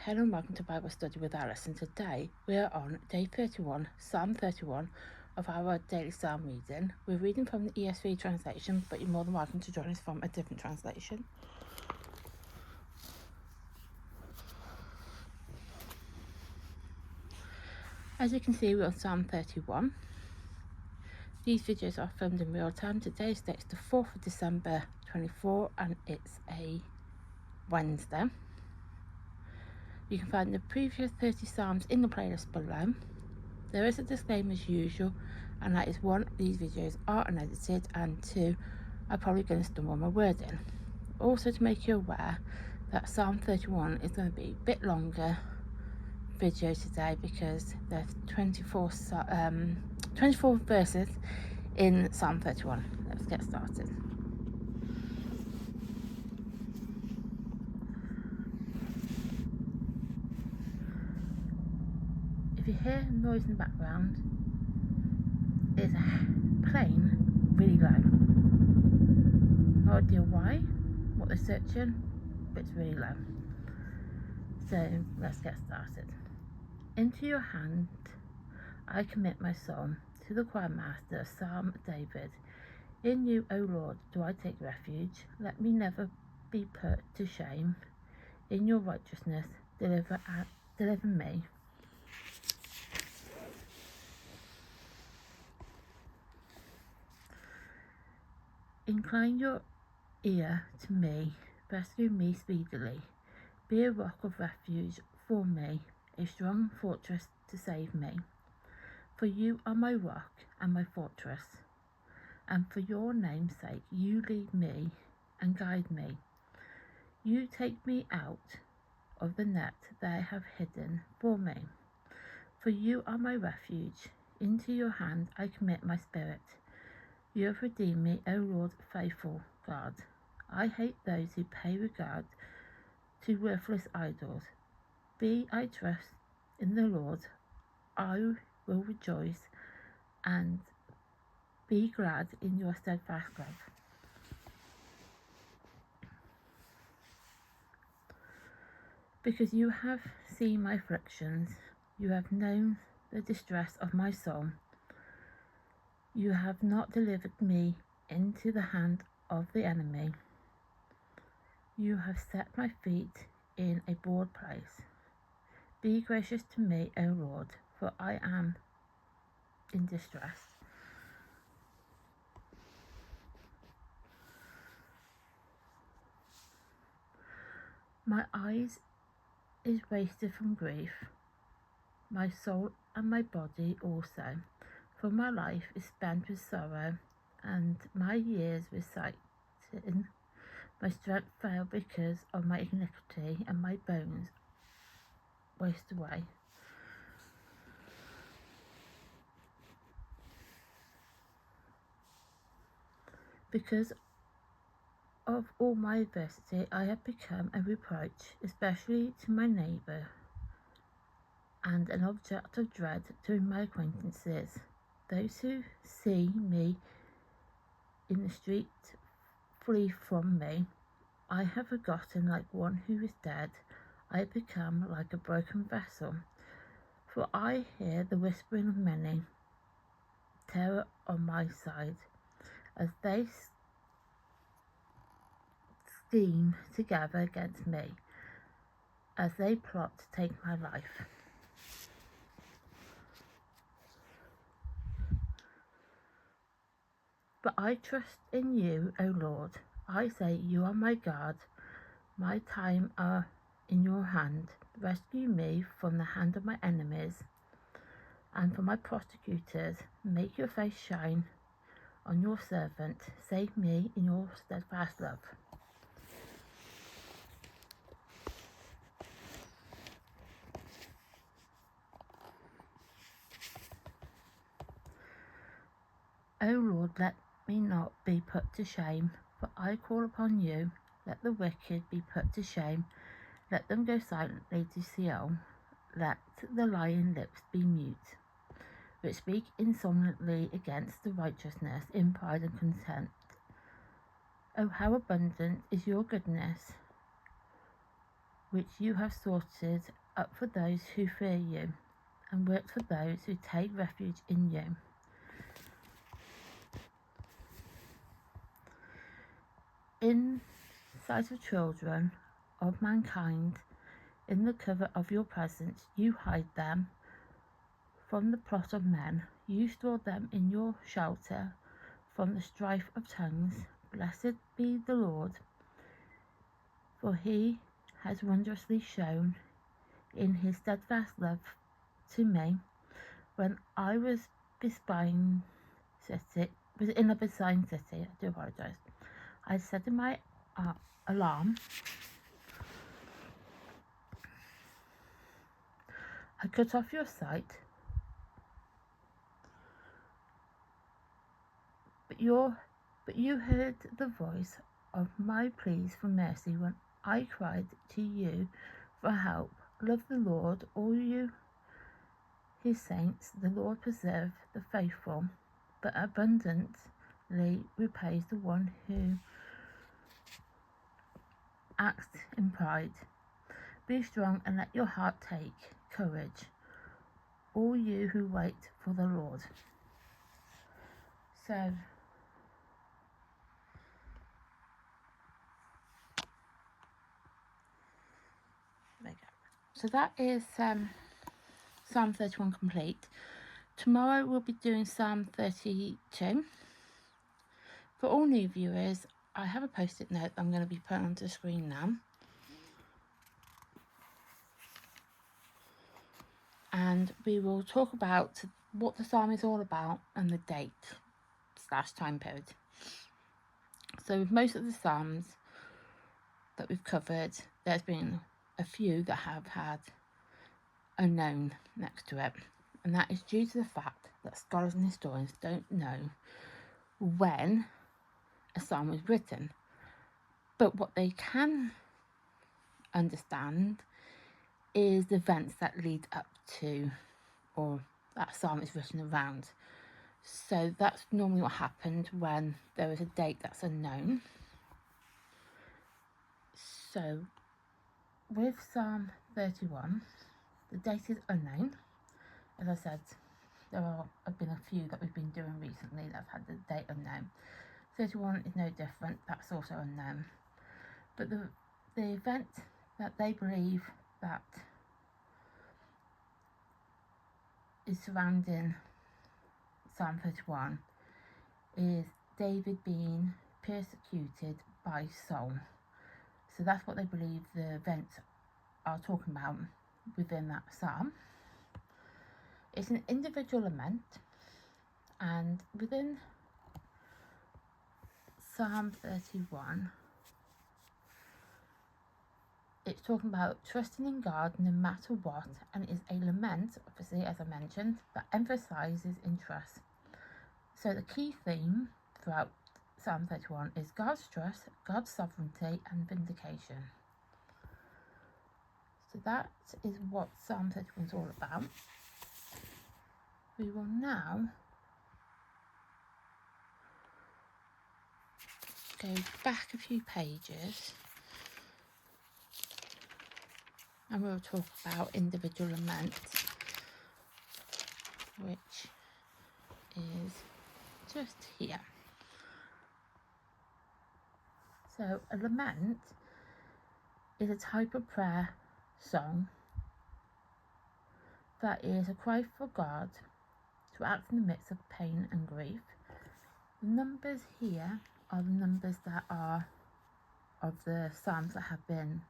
Hello and welcome to Bible Study with Alice, and today we are on day 31, Psalm 31 of our daily psalm reading. We're reading from the ESV translation, but you're more than welcome to join us from a different translation. As you can see, we're on Psalm 31. These videos are filmed in real time. Today's date's the 4th of December 24 and it's a Wednesday. You can find the previous 30 psalms in the playlist below. There is a disclaimer as usual, and that is 1, these videos are unedited, and 2, I'm probably going to stumble on my wording. Also, to make you aware that Psalm 31 is going to be a bit longer video today because there's 24 verses in Psalm 31. Let's get started. If you hear noise in the background, it's a plane really low. No idea why, what they're searching, but it's really low. So let's get started. Into your hand I commit my soul, to the choir master, Psalm David. In you, O Lord, do I take refuge. Let me never be put to shame. In your righteousness, deliver me. Incline your ear to me, rescue me speedily. Be a rock of refuge for me, a strong fortress to save me. For you are my rock and my fortress, and for your name's sake you lead me and guide me. You take me out of the net they have hidden for me. For you are my refuge, into your hand I commit my spirit. You have redeemed me, O Lord, faithful God. I hate those who pay regard to worthless idols. I trust in the Lord, I will rejoice and be glad in your steadfast love. Because you have seen my afflictions, you have known the distress of my soul. You have not delivered me into the hand of the enemy. You have set my feet in a broad place. Be gracious to me, O Lord, for I am in distress. My eyes is wasted from grief, my soul and my body also, for my life is spent with sorrow, and my years with sighing. My strength failed because of my iniquity, and my bones waste away. Because of all my adversity, I have become a reproach, especially to my neighbour, and an object of dread to my acquaintances. Those who see me in the street flee from me. I have forgotten like one who is dead. I have become like a broken vessel. For I hear the whispering of many, terror on my side, as they scheme together against me, as they plot to take my life. But I trust in you, O Lord. I say, you are my God. My time are in your hand. Rescue me from the hand of my enemies and from my persecutors. Make your face shine on your servant. Save me in your steadfast love. O Lord, let me not be put to shame, for I call upon you. Let the wicked be put to shame. Let them go silently to Sheol. Let the lying lips be mute, which speak insolently against the righteousness in pride and contempt. Oh, how abundant is your goodness, which you have sorted up for those who fear you, and work for those who take refuge in you. In sight of children of mankind, in the cover of your presence, you hide them from the plot of men. You store them in your shelter from the strife of tongues. Blessed be the Lord, for he has wondrously shown in his steadfast love to me. When I was in a besieged city, I do apologise. I said in my alarm, I cut off your sight, but you heard the voice of my pleas for mercy when I cried to you for help. Love the Lord, all you his saints. The Lord preserve the faithful, but abundantly repays the one who acts in pride. Be strong and let your heart take courage, all you who wait for the Lord. So there you go. So that is Psalm 31 complete. Tomorrow we'll be doing Psalm 32. For all new viewers, I have a post-it note I'm going to be putting onto the screen now. And we will talk about what the psalm is all about and the date / time period. So with most of the psalms that we've covered, there's been a few that have had unknown next to it, and that is due to the fact that scholars and historians don't know when a psalm was written, but what they can understand is the events that lead up to, or that psalm is written around. So that's normally what happened when there is a date that's unknown. So with Psalm 31, the date is unknown. As I said, there have been a few that we've been doing recently that have had the date unknown. 31 is no different, that's also unknown. But the event that they believe that is surrounding Psalm 31 is David being persecuted by Saul. So that's what they believe the events are talking about within that psalm. It's an individual lament, and within Psalm 31 it's talking about trusting in God no matter what, and is a lament, obviously, as I mentioned, that emphasises in trust. So the key theme throughout Psalm 31 is God's trust, God's sovereignty and vindication. So that is what Psalm 31 is all about. We will now go back a few pages and we'll talk about individual laments, which is just here. So a lament is a type of prayer song that is a cry for God to act in the midst of pain and grief. The numbers here are the numbers that are of the psalms that have been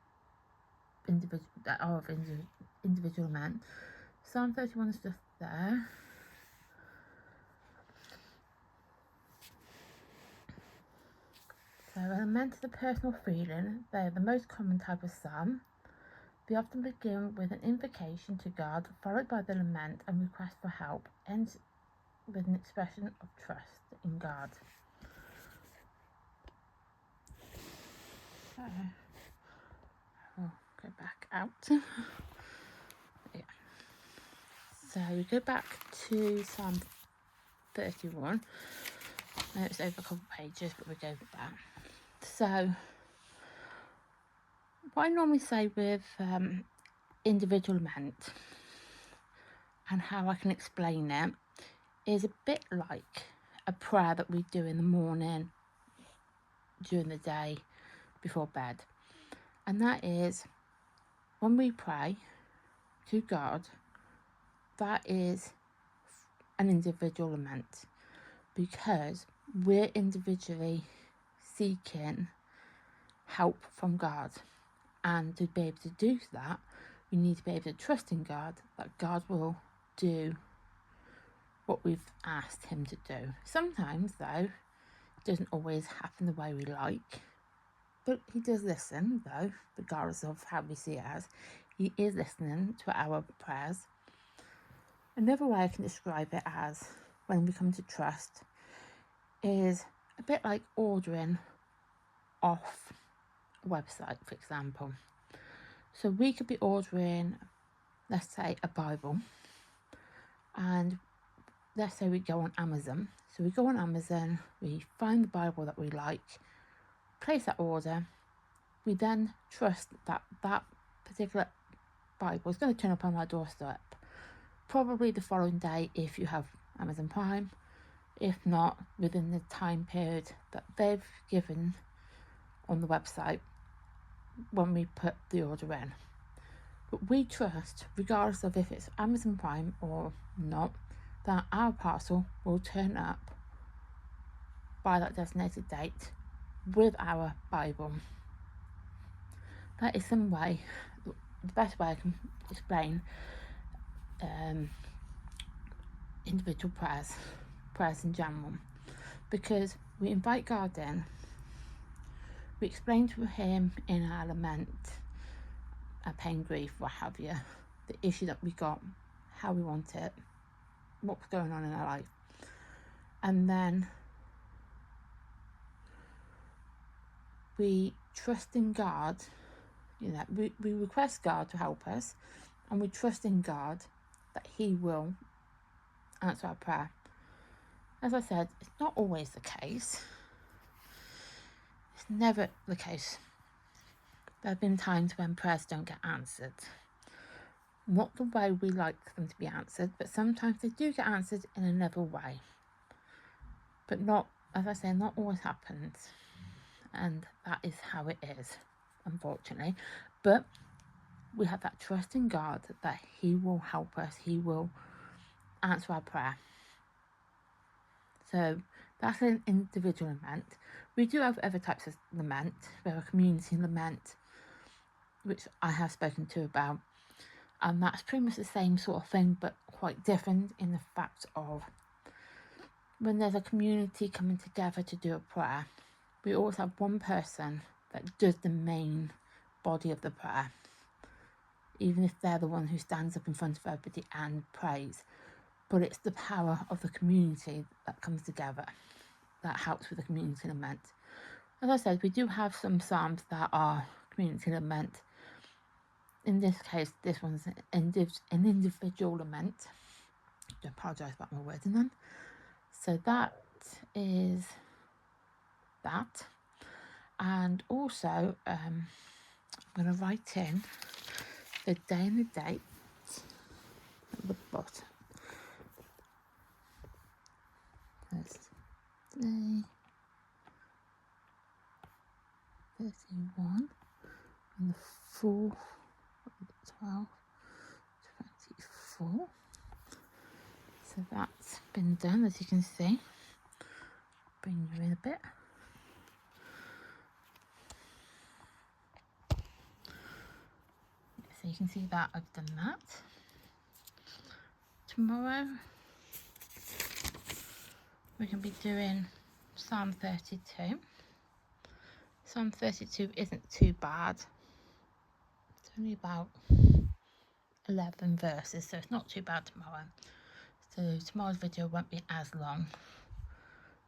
individual lament. Psalm 31 is just there. So a lament is a personal feeling. They are the most common type of psalm. They often begin with an invocation to God, followed by the lament and request for help, ends with an expression of trust in God. So I'll go back out. Yeah. So we go back to Psalm 31. I know it's over a couple of pages, but we go back. So What I normally say with individual lament and how I can explain it is a bit like a prayer that we do in the morning, during the day, before bed. And that is, when we pray to God, that is an individual lament, because we're individually seeking help from God. And to be able to do that, we need to be able to trust in God, that God will do what we've asked him to do. Sometimes, though, it doesn't always happen the way we like, but he does listen, though, regardless of how we see it as. He is listening to our prayers. Another way I can describe it as, when we come to trust, is a bit like ordering off a website, for example. So we could be ordering, let's say, a Bible, and let's say we go on Amazon. So we go on Amazon, we find the Bible that we like, place that order. We then trust that that particular Bible is going to turn up on our doorstep, probably the following day if you have Amazon Prime, if not within the time period that they've given on the website when we put the order in. But we trust, regardless of if it's Amazon Prime or not, that our parcel will turn up by that designated date with our Bible. That is some way, the best way I can explain individual prayers in general, because we invite God in, we explain to him in our lament, our pain, grief, what have you, the issue that we got, how we want it, what's going on in our life. And then we trust in God, we request God to help us, and we trust in God that he will answer our prayer. As I said, it's not always the case. It's never the case. There have been times when prayers don't get answered. Not the way we like them to be answered, but sometimes they do get answered in another way. But not, as I say, not always happens. And that is how it is, unfortunately. But we have that trust in God that he will help us, he will answer our prayer. So that's an individual lament. We do have other types of lament. We have a community lament, which I have spoken to about, and that's pretty much the same sort of thing, but quite different in the fact of when there's a community coming together to do a prayer, we always have one person that does the main body of the prayer, even if they're the one who stands up in front of everybody and prays. But it's the power of the community that comes together that helps with the community lament. As I said, we do have some psalms that are community lament. In this case, this one's an individual lament. I apologise about my wording then. So that is that. And also, I'm going to write in the day and the date at the bottom. Thursday, 31, and the 4th, 12, 24. So that's been done, as you can see. Bring you in a bit. So you can see that I've done that. Tomorrow we're going to be doing Psalm 32. Psalm 32 isn't too bad. It's only about 11 verses, so it's not too bad tomorrow. So tomorrow's video won't be as long,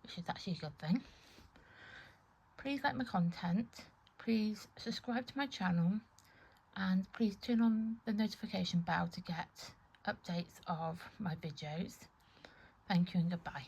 which is actually a good thing. Please like my content, please subscribe to my channel, and please turn on the notification bell to get updates of my videos. Thank you and goodbye.